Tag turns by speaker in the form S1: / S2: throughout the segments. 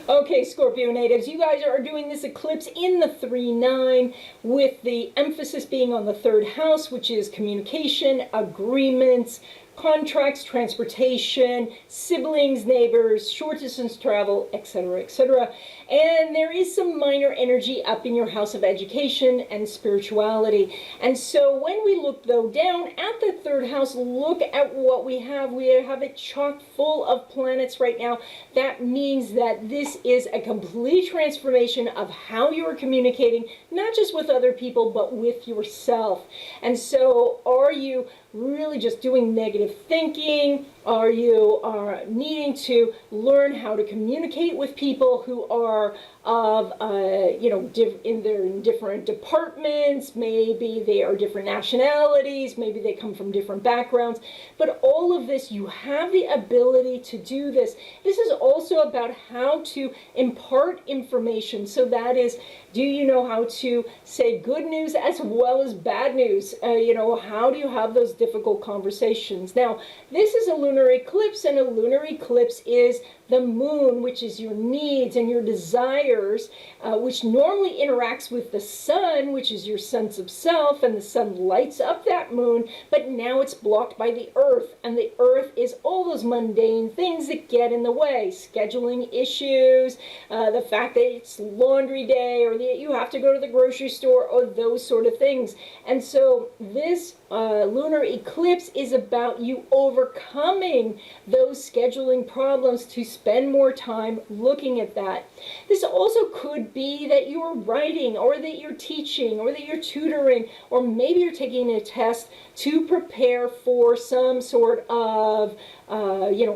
S1: Okay, Scorpio natives, you guys are doing this eclipse in the 3-9 with the emphasis being on the third house, which is communication, agreements, contracts, transportation, siblings, neighbors, short distance travel, etc., etc. And there is some minor energy up in your house of education and spirituality. And so when we look, though, down at the third house, look at what we have. We have it chock full of planets right now. That means that this is a complete transformation of how you are communicating, not just with other people, but with yourself. And so are you really just doing negative thinking? Are you needing to learn how to communicate with people who are of, in different departments? Maybe they are different nationalities. Maybe they come from different backgrounds. But all of this, you have the ability to do this. This is also about how to impart information. So that is, do you know how to say good news as well as bad news? How do you have those difficult conversations? Now, this is a lunar eclipse, and a lunar eclipse is the moon, which is your needs and your desires, which normally interacts with the sun, which is your sense of self, and the sun lights up that moon, but now it's blocked by the earth, and the earth is all those mundane things that get in the way, scheduling issues, the fact that it's laundry day, or that you have to go to the grocery store, or those sort of things. And so this lunar eclipse is about you overcoming those scheduling problems to spend more time looking at that. This also could be that you're writing, or that you're teaching, or that you're tutoring, or maybe you're taking a test to prepare for some sort of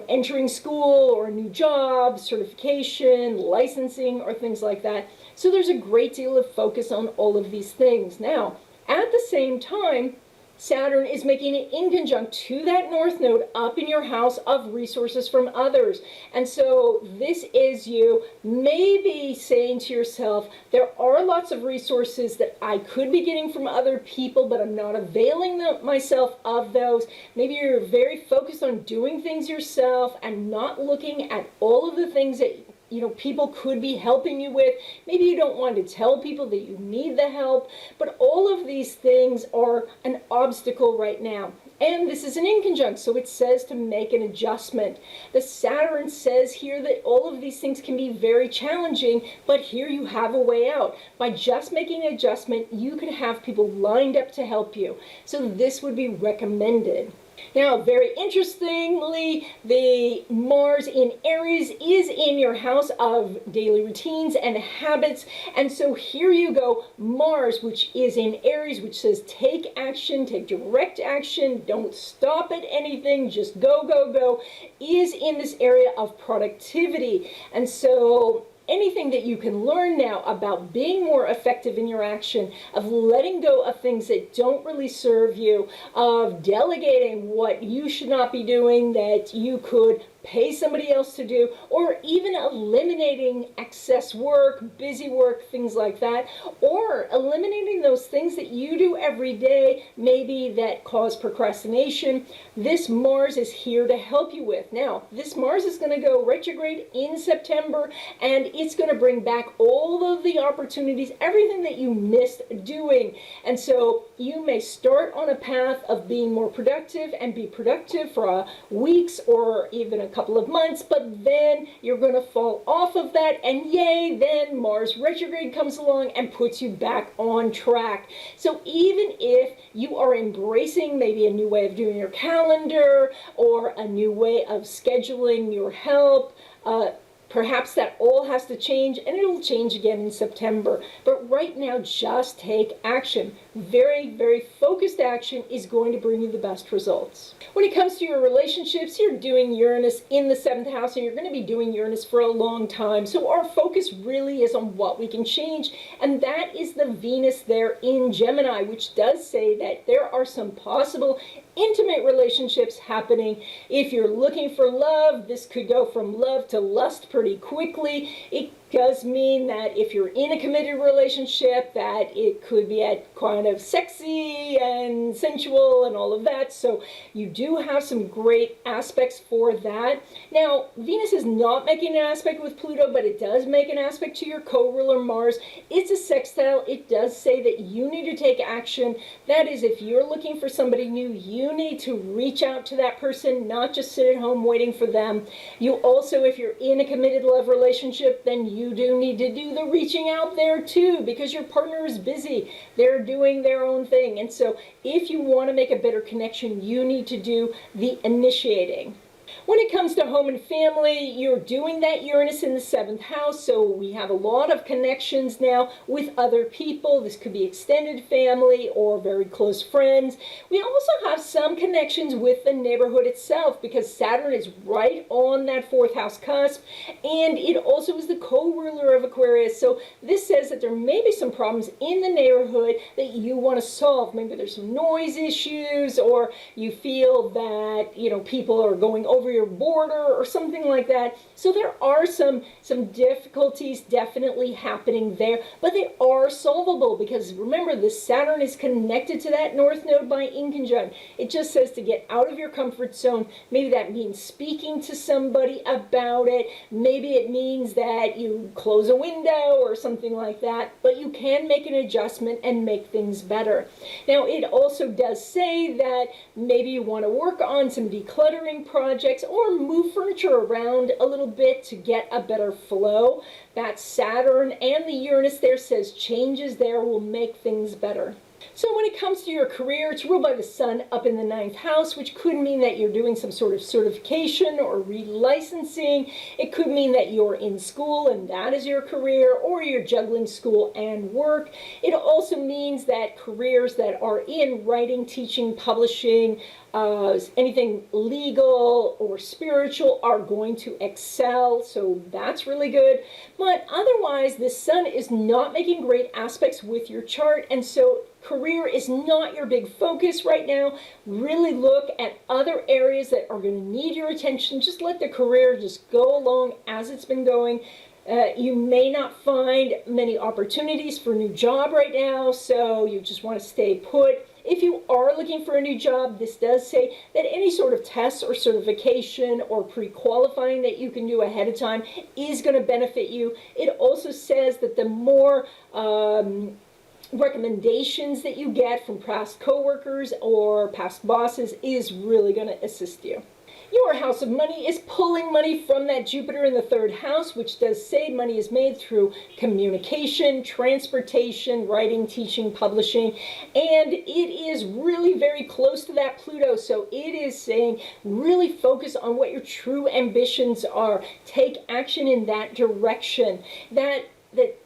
S1: entering school or a new job, certification, licensing, or things like that. So there's a great deal of focus on all of these things. Now, at the same time, Saturn is making an inconjunct to that north node up in your house of resources from others. And so this is you maybe saying to yourself, there are lots of resources that I could be getting from other people, but I'm not availing myself of those. Maybe you're very focused on doing things yourself and not looking at all of the things that people could be helping you with. Maybe you don't want to tell people that you need the help, but all of these things are an obstacle right now. And this is an inconjunct, so it says to make an adjustment. The Saturn says here that all of these things can be very challenging, but here you have a way out. By just making an adjustment, you could have people lined up to help you. So this would be recommended. Now, very interestingly, the Mars in Aries is in your house of daily routines and habits. And so here you go, Mars, which is in Aries, which says take action, take direct action, don't stop at anything, just go, go, go, is in this area of productivity. And so anything that you can learn now about being more effective in your action, of letting go of things that don't really serve you, of delegating what you should not be doing that you could pay somebody else to do, or even eliminating excess work, busy work, things like that, or eliminating those things that you do every day, maybe that cause procrastination. This Mars is here to help you with. Now, this Mars is going to go retrograde in September, and it's going to bring back all of the opportunities, everything that you missed doing. And so you may start on a path of being more productive and be productive for weeks or even a couple of months, but then you're going to fall off of that, and yay, then Mars retrograde comes along and puts you back on track. So even if you are embracing maybe a new way of doing your calendar or a new way of scheduling your help, perhaps that all has to change, and it'll change again in September. But right now, just take action. Very, very focused action is going to bring you the best results. When it comes to your relationships, you're doing Uranus in the 7th house, and you're going to be doing Uranus for a long time. So our focus really is on what we can change, and that is the Venus there in Gemini, which does say that there are some possible intimate relationships happening. If you're looking for love, this could go from love to lust pretty quickly. It Does mean that if you're in a committed relationship, that it could be at kind of sexy and sensual and all of that. So you do have some great aspects for that. Now, Venus is not making an aspect with Pluto, but it does make an aspect to your co-ruler Mars. It's a sextile. It does say that you need to take action. That is, if you're looking for somebody new, you need to reach out to that person, not just sit at home waiting for them. You also, if you're in a committed love relationship, then you do need to do the reaching out there too, because your partner is busy. They're doing their own thing. And so if you want to make a better connection, you need to do the initiating. When it comes to home and family, you're doing that Uranus in the 7th house, so we have a lot of connections now with other people. This could be extended family or very close friends. We also have some connections with the neighborhood itself, because Saturn is right on that 4th house cusp, and it also is the co-ruler of Aquarius. So this says that there may be some problems in the neighborhood that you want to solve. Maybe there's some noise issues, or you feel that, people are going over your border or something like that. So there are some difficulties definitely happening there, but they are solvable, because remember, the Saturn is connected to that north node by inconjunct. It just says to get out of your comfort zone. Maybe that means speaking to somebody about it. Maybe it means that you close a window or something like that, but you can make an adjustment and make things better. Now, it also does say that maybe you want to work on some decluttering projects or move furniture around a little bit to get a better flow. That Saturn and the Uranus there says changes there will make things better. So when it comes to your career, it's ruled by the Sun up in the 9th house, which could mean that you're doing some sort of certification or relicensing. It could mean that you're in school and that is your career, or you're juggling school and work. It also means that careers that are in writing, teaching, publishing, anything legal or spiritual are going to excel, so that's really good. But otherwise, the Sun is not making great aspects with your chart, and so career is not your big focus right now. Really look at other areas that are going to need your attention. Just let the career just go along as it's been going. You may not find many opportunities for a new job right now, so you just want to stay put. If you are looking for a new job, this does say that any sort of test or certification or pre-qualifying that you can do ahead of time is going to benefit you. It also says that the more recommendations that you get from past coworkers or past bosses is really going to assist you. Your house of money is pulling money from that Jupiter in the 3rd house, which does say money is made through communication, transportation, writing, teaching, publishing, and it is really very close to that Pluto. So it is saying really focus on what your true ambitions are. Take action in that direction. That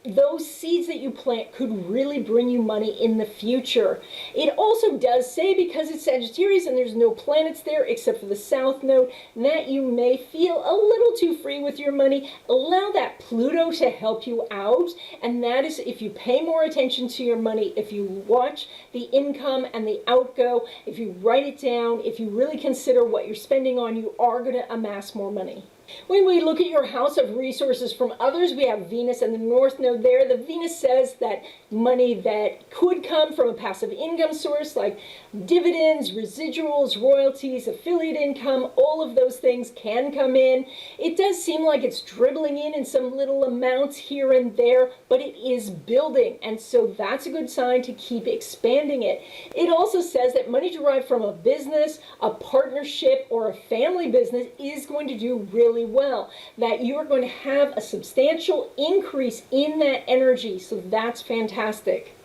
S1: those seeds that you plant could really bring you money in the future. It also does say, because it's Sagittarius and there's no planets there except for the South Node, that you may feel a little too free with your money. Allow that Pluto to help you out, and that is if you pay more attention to your money, if you watch the income and the outgo, if you write it down, if you really consider what you're spending on, you are going to amass more money. When we look at your house of resources from others, we have Venus and the North Node there. The Venus says that money that could come from a passive income source like dividends, residuals, royalties, affiliate income, all of those things can come in. It does seem like it's dribbling in some little amounts here and there, but it is building, and so that's a good sign to keep expanding it. It also says that money derived from a business, a partnership, or a family business is going to do really well, that you're going to have a substantial increase in that energy, so that's fantastic.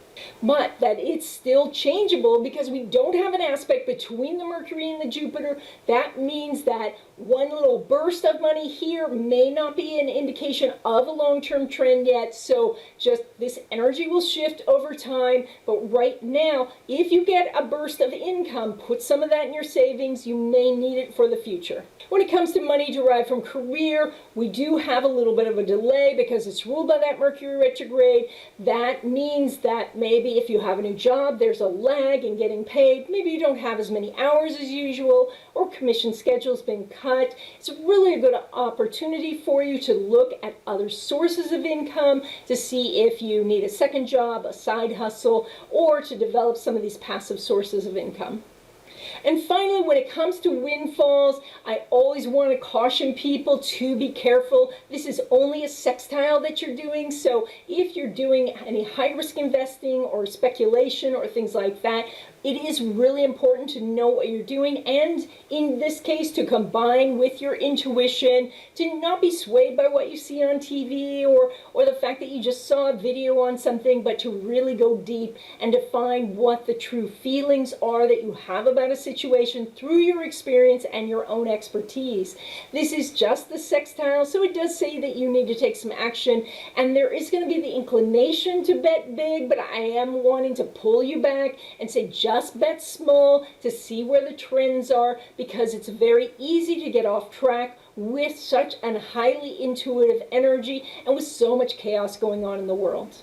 S1: But that it's still changeable because we don't have an aspect between the Mercury and the Jupiter. That means that one little burst of money here may not be an indication of a long-term trend yet. So just this energy will shift over time. But right now, if you get a burst of income, put some of that in your savings. You may need it for the future. When it comes to money derived from career, we do have a little bit of a delay because it's ruled by that Mercury retrograde. That means that maybe maybe if you have a new job, there's a lag in getting paid. Maybe you don't have as many hours as usual, or commission schedule's been cut. It's really a good opportunity for you to look at other sources of income, to see if you need a second job, a side hustle, or to develop some of these passive sources of income. And finally, when it comes to windfalls, I always want to caution people to be careful. This is only a sextile that you're doing, so if you're doing any high-risk investing or speculation or things like that, it is really important to know what you're doing, and in this case, to combine with your intuition, to not be swayed by what you see on TV or the fact that you just saw a video on something, but to really go deep and define what the true feelings are that you have about a situation through your experience and your own expertise. This is just the sextile, so it does say that you need to take some action, and there is going to be the inclination to bet big, but I am wanting to pull you back and say just bet small to see where the trends are, because it's very easy to get off track with such a highly intuitive energy and with so much chaos going on in the world.